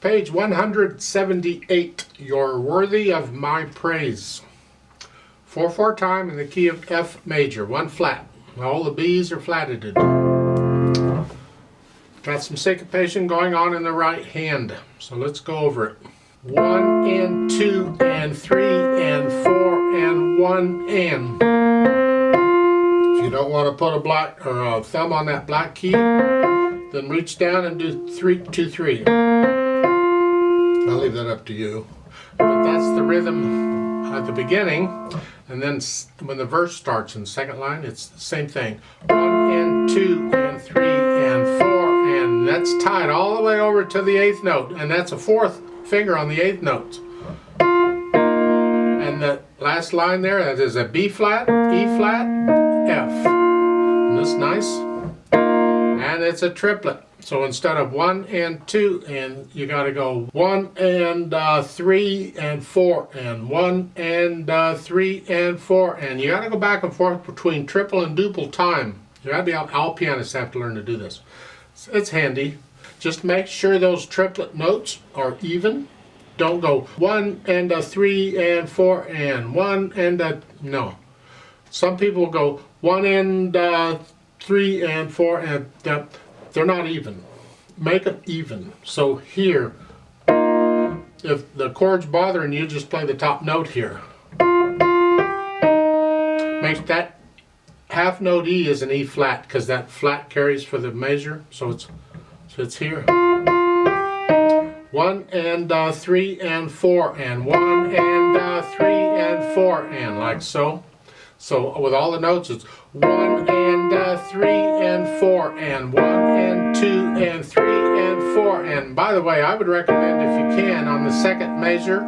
Page 178, you're worthy of my praise. 4/4 time in the key of F major, 1 flat. All the B's are flatted. Got some syncopation going on in the right hand, so let's go over it. 1 and 2 and 3 and 4 and 1 and. If you don't want to put a black or a thumb on that black key, then reach down and do 3, 2, 3. I'll leave that up to you. But that's the rhythm at the beginning, and then when the verse starts in the second line, it's the same thing. 1 and 2 and 3 and 4, and that's tied all the way over to the 8th note, and that's a 4th finger on the 8th note. And the last line there, that is a B flat, E flat, F. Isn't this nice? And it's a triplet. So instead of 1 and 2, and you got to go 1 and 3 and 4 and 1 and 3 and 4, and you got to go back and forth between triple and duple time. You got to be all pianists have to learn to do this. It's handy. Just make sure those triplet notes are even. Don't go 1 and 3 and 4 and 1 and no. Some people go 1 and 3 and 4 and they're not even. Make it even. So here, if the chord's bothering you, just play the top note here. Makes that half note E is an E flat because that flat carries for the measure. So it's here. 1 and 3 and 4 and 1 and 3 and 4 and like so. So with all the notes, it's 1 and 3 and 4 and 1 and 2 and 3 and 4. And by the way, I would recommend, if you can, on the second measure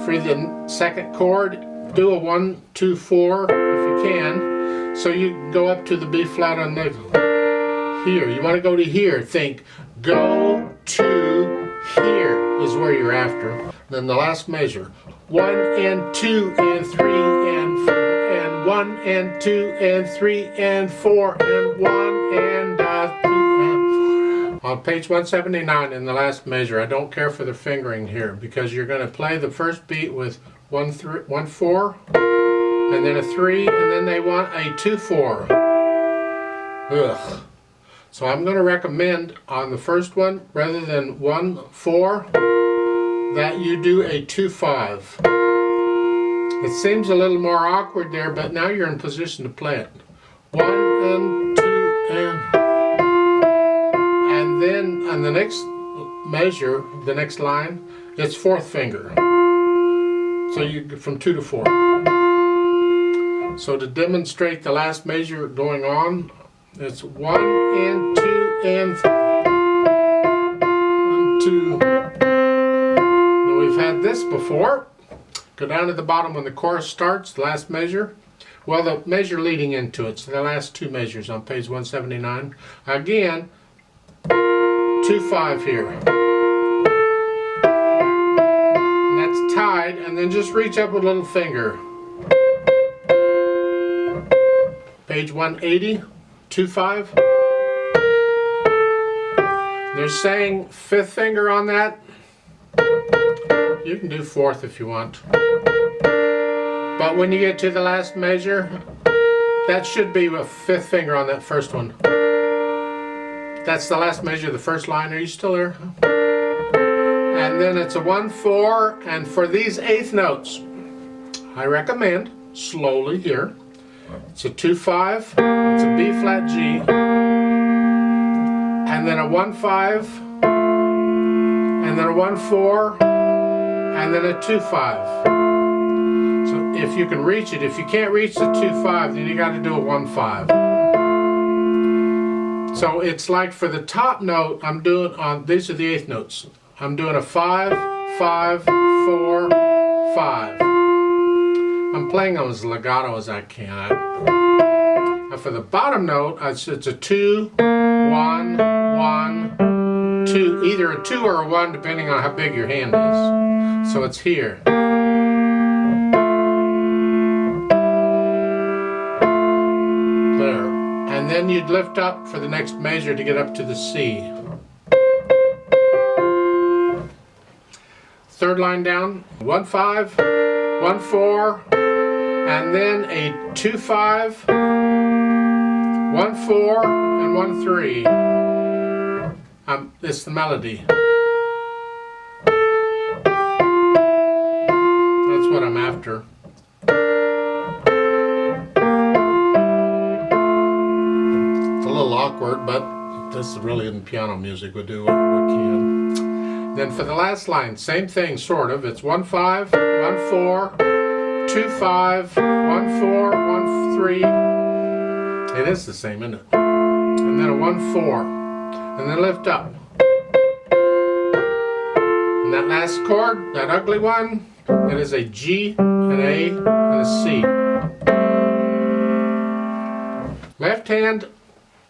for the second chord, do a 1, 2, 4 if you can. So you go up to the B flat on the here. You want to go to here. Think go to here is where you're after. Then the last measure, 1 and 2 and 3 and 4. 1 and 2 and 3 and 4 and 1 and 3 and 4. On page 179 in the last measure, I don't care for the fingering here because you're going to play the first beat with 1 4 and then a 3 and then they want a 2 4. Ugh. So I'm going to recommend on the first one, rather than 1 4, that you do a 2 5. It seems a little more awkward there, but now you're in position to play it. 1 and 2 and then on the next measure, the next line, it's 4th finger. So you go from 2 to 4. So to demonstrate the last measure going on, it's 1 and 2 and 2. Now we've had this before. Go down to the bottom when the chorus starts, the last measure. Well, the measure leading into it, so the last 2 measures on page 179. Again, 2 5 here. And that's tied, and then just reach up with a little finger. Page 180, 2 5. They're saying 5th finger on that. You can do 4th if you want. But when you get to the last measure, that should be a 5th finger on that first one. That's the last measure of the first line. Are you still there? And then it's a 1 4, and for these 8th notes, I recommend slowly here. It's a 2 5, it's a B flat G, and then a 1 5, and then a 1 4, and then a 2 5. So if you can reach it, if you can't reach the 2 5, then you got to do a 1 5. So it's like for the top note, I'm doing on these are the 8th notes. I'm doing a 5 5 4 5. I'm playing them as legato as I can. And for the bottom note, it's a 2 1 1 2, either a 2 or a 1 depending on how big your hand is. So it's here. There. And then you'd lift up for the next measure to get up to the C. third line down. 1 5, 1 4, and then a 2 5, 1 4, and 1 3. It's the melody. That's what I'm after. It's a little awkward, but this is really in piano music. We do what we can. Then for the last line, same thing, sort of. It's 1 5, 1 4, 2 5, 1 4, 1 3. It is the same, isn't it? And then a 1 4, and then lift up. And that last chord, that ugly one, it is a G, an A, and a C. Left hand,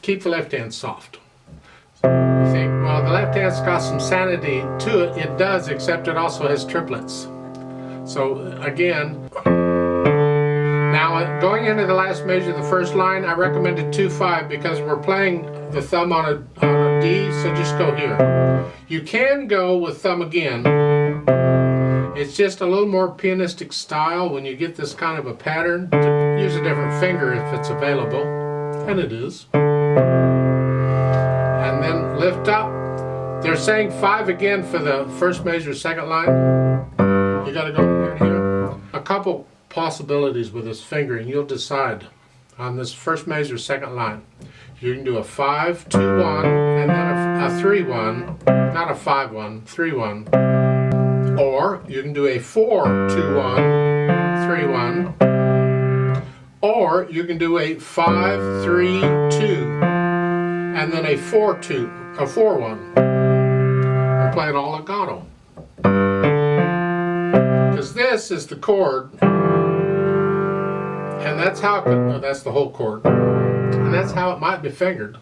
keep the left hand soft. You think, well, the left hand's got some sanity to it. It does, except it also has triplets. So again, now going into the last measure, the first line, I recommended 2 5 because we're playing the thumb on a D, so just go here. You can go with thumb again. It's just a little more pianistic style when you get this kind of a pattern to use a different finger if it's available, and it is. And then lift up. They're saying 5 again for the first measure, second line. You gotta go here and here. A couple possibilities with this fingering. You'll decide on this first measure, second line. You can do a 5 2 1, and then a 3 1, not a 5 1, 3 1. Or you can do a 4 2 1, 3 1. Or you can do a 5 3 2, and then a 4 2, a 4 1. And play it all legato. Because this is the chord, and that's how it could, no, that's the whole chord, and that's how it might be fingered.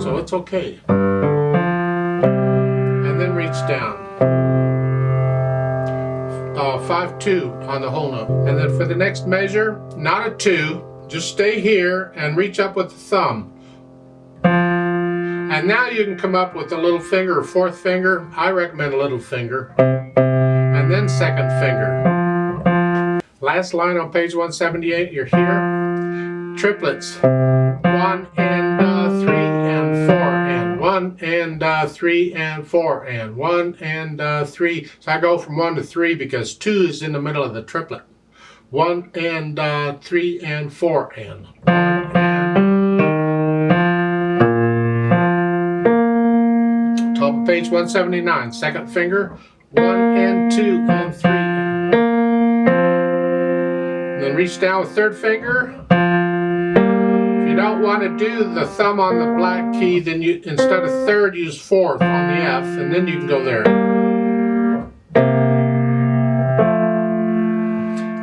So it's okay. And then reach down. 5 2 on the whole note. And then for the next measure, not a 2, just stay here and reach up with the thumb. And now you can come up with a little finger or fourth finger. I recommend a little finger. And then second finger. Last line on page 178, you're here. Triplets. 1 and 3 and 4 and 1 and 3 and 4 and 1 and 3. So I go from 1 to 3 because 2 is in the middle of the triplet. 1 and 3 and 4 and 1 and. Top of page 179, second finger. 1 and 2 and 3. And then reach down with third finger. If you don't want to do the thumb on the black key, then you, instead of third, use fourth on the F, and then you can go there.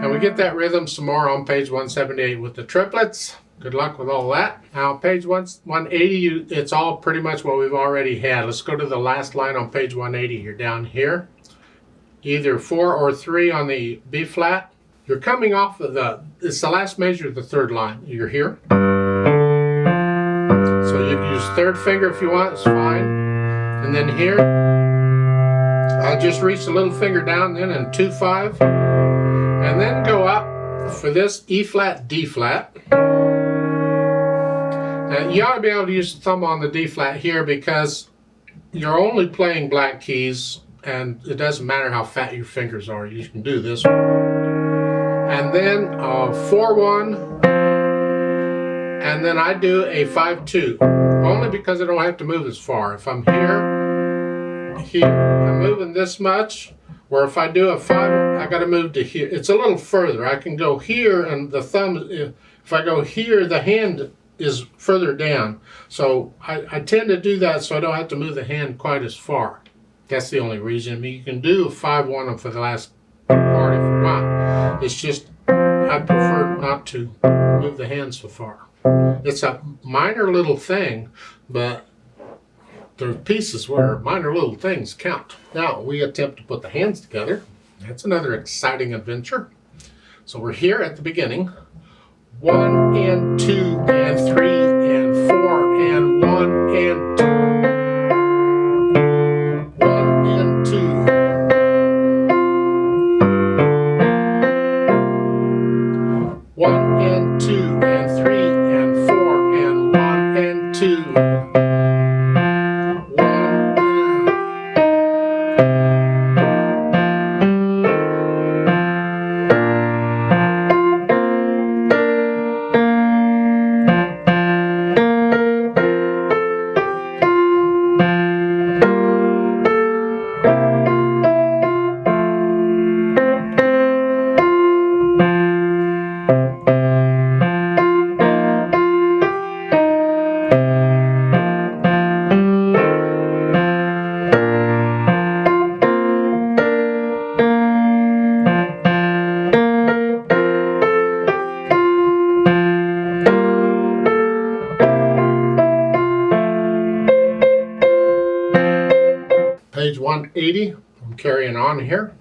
And we get that rhythm some more on page 178 with the triplets. Good luck with all that. Now page 180, it's all pretty much what we've already had. Let's go to the last line on page 180. You're down here. Either 4 or 3 on the B flat. You're coming off of it's the last measure of the third line. You're here. So you can use third finger if you want, it's fine. And then here, I'll just reach the little finger down then and 2 5. And then go up for this E flat, D flat. Now you ought to be able to use the thumb on the D flat here because you're only playing black keys and it doesn't matter how fat your fingers are. You can do this. And then 4 1, and then I do a 5 2, only because I don't have to move as far. If I'm here, I'm moving this much, where if I do a 5, I got to move to here. It's a little further. I can go here, and the thumb, if I go here, the hand is further down. So I tend to do that so I don't have to move the hand quite as far. That's the only reason. I mean, you can do a 5 1 for the last part if you want. It's just I prefer not to move the hand so far. It's a minor little thing, but there are pieces where minor little things count. Now we attempt to put the hands together. That's another exciting adventure. So we're here at the beginning. 1 and 2 and 3 and 4 and 1 and 2. 1 and 2. Page 180, I'm carrying on here.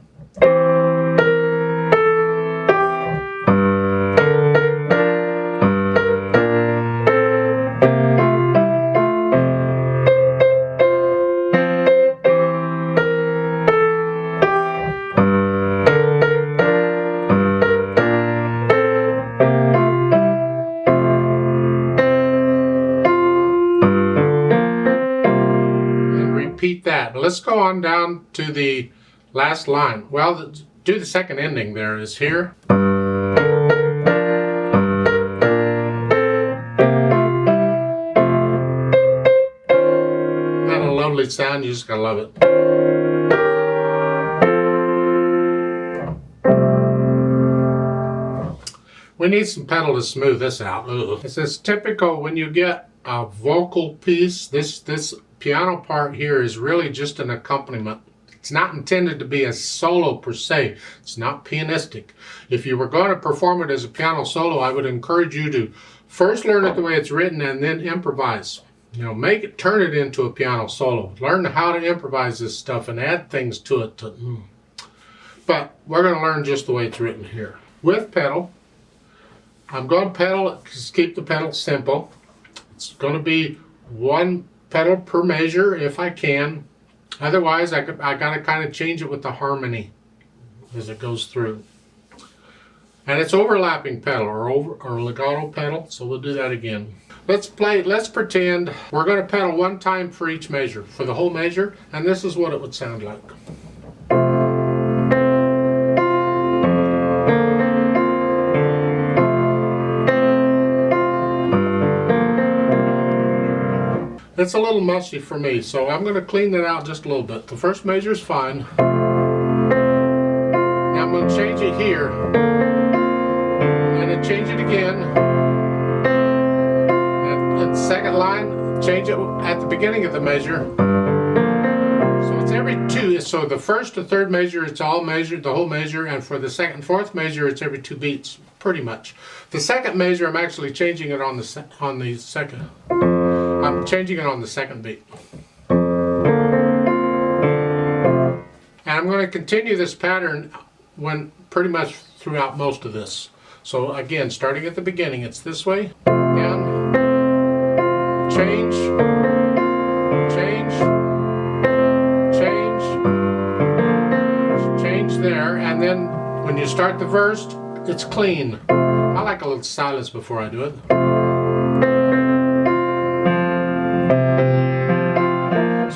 Repeat that. Let's go on down to the last line. Well, do the second ending there is here. That a lovely sound, you just gotta love it. We need some pedal to smooth this out. It's this typical when you get a vocal piece, this piano part here is really just an accompaniment. It's not intended to be a solo per se. It's not pianistic. If you were going to perform it as a piano solo, I would encourage you to first learn it the way it's written and then improvise. You know, turn it into a piano solo. Learn how to improvise this stuff and add things to it. But we're going to learn just the way it's written here. With pedal, I'm going to pedal, just keep the pedal simple. It's going to be one pedal per measure if I can. Otherwise, I got to kind of change it with the harmony as it goes through. And it's overlapping pedal or legato pedal, so we'll do that again. Let's pretend we're going to pedal one time for each measure, for the whole measure, and this is what it would sound like. It's a little mushy for me, so I'm going to clean that out just a little bit. The first measure is fine. Now I'm going to change it here. And then change it again. And the second line, change it at the beginning of the measure. So it's every two. So the first to third measure, it's all measured, the whole measure. And for the second and fourth measure, it's every 2 beats, pretty much. The second measure, I'm actually changing it on the second. I'm changing it on the second beat. And I'm going to continue this pattern pretty much throughout most of this. So again, starting at the beginning, it's this way, down, change, change, change, change there, and then when you start the verse, it's clean. I like a little silence before I do it.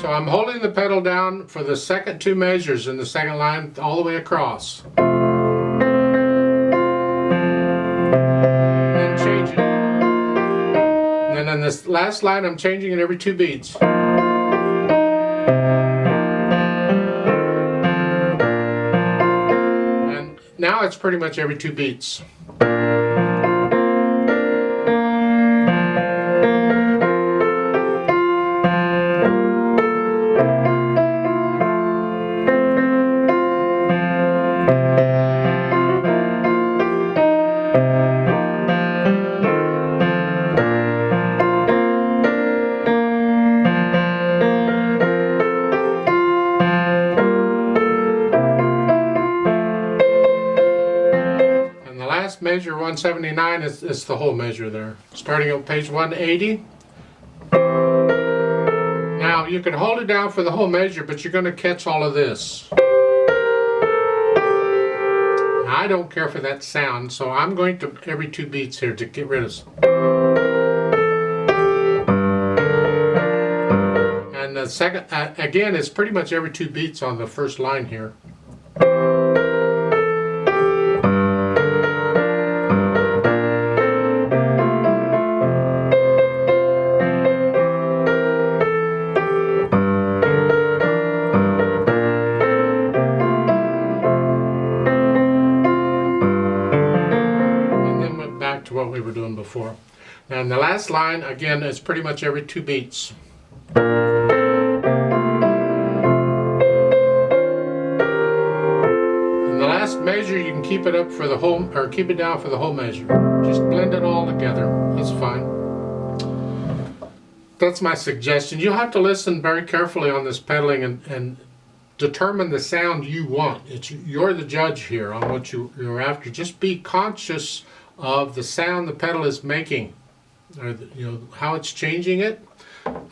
So I'm holding the pedal down for the second 2 measures in the second line all the way across. Then change it. And then in this last line I'm changing it every 2 beats. And now it's pretty much every 2 beats. Measure 179 is the whole measure there. Starting on page 180. Now you can hold it down for the whole measure, but you're going to catch all of this. I don't care for that sound, so I'm going to every 2 beats here to get rid of it. And the second, again, it's pretty much every 2 beats on the first line here. What we were doing before. And the last line again is pretty much every 2 beats. In the last measure you can keep it up for the whole, or keep it down for the whole measure. Just blend it all together. That's fine. That's my suggestion. You'll have to listen very carefully on this pedaling and determine the sound you want. You're the judge here on what you're after. Just be conscious of the sound the pedal is making, or how it's changing it.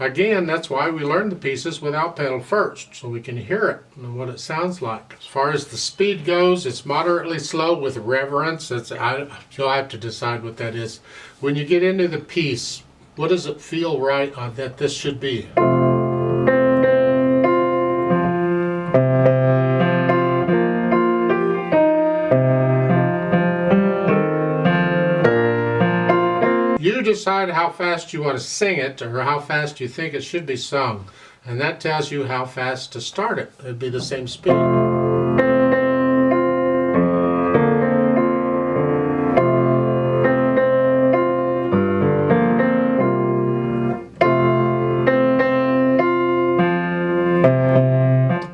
Again, that's why we learn the pieces without pedal first, so we can hear it and what it sounds like. As far as the speed goes, it's moderately slow with reverence. You'll have to decide what that is. When you get into the piece, what does it feel right that this should be? You decide how fast you want to sing it or how fast you think it should be sung, and that tells you how fast to start it. It'd be the same speed.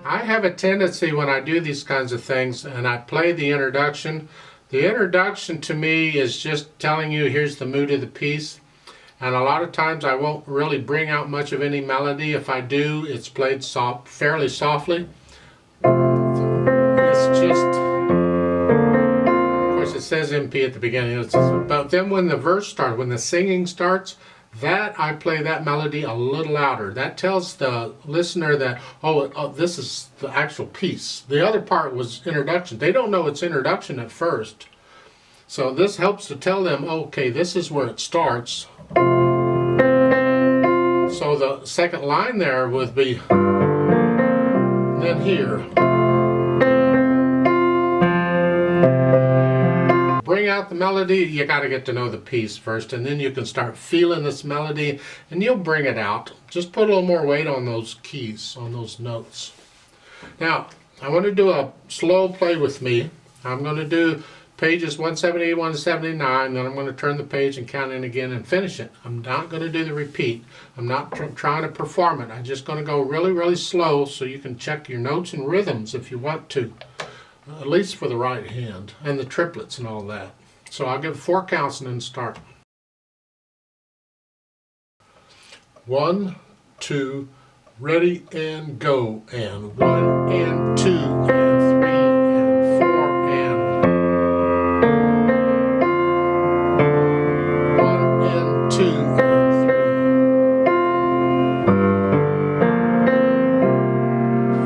I have a tendency when I do these kinds of things and I play the introduction. The introduction to me is just telling you here's the mood of the piece, and a lot of times I won't really bring out much of any melody. If I do, it's played fairly softly. It's just, of course it says MP at the beginning, but then when the verse starts, when the singing starts, that I play that melody a little louder. That tells the listener that, oh, this is the actual piece. The other part was introduction. They don't know it's introduction at first. So this helps to tell them, okay, this is where it starts. So the second line there would be, then here. Bring out the melody, you got to get to know the piece first, and then you can start feeling this melody and you'll bring it out. Just put a little more weight on those keys, on those notes. Now, I want to do a slow play with me. I'm going to do pages 178, 179, then I'm going to turn the page and count in again and finish it. I'm not going to do the repeat. I'm not trying to perform it. I'm just going to go really, really slow so you can check your notes and rhythms if you want to. At least for the right hand, and the triplets and all that. So I'll give 4 counts and then start. 1, 2, ready and go, and 1 and 2 and 3 and 4 and 1 and 2 and 3,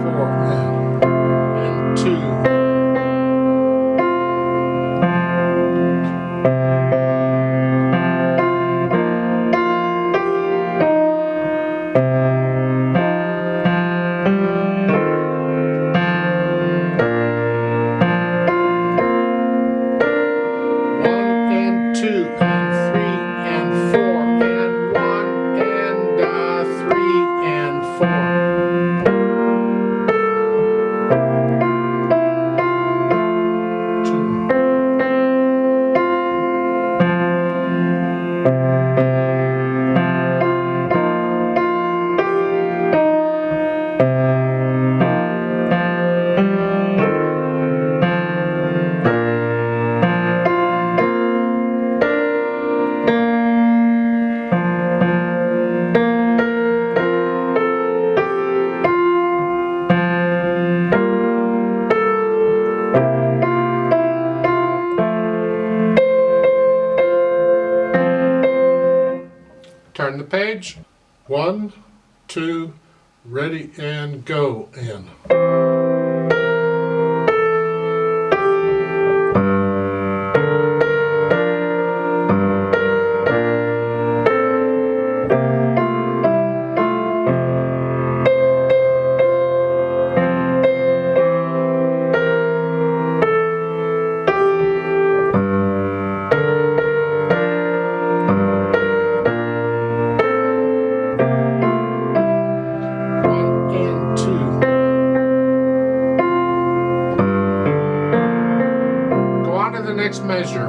4 and 2. Turn the page. 1, 2, ready and go, and next measure.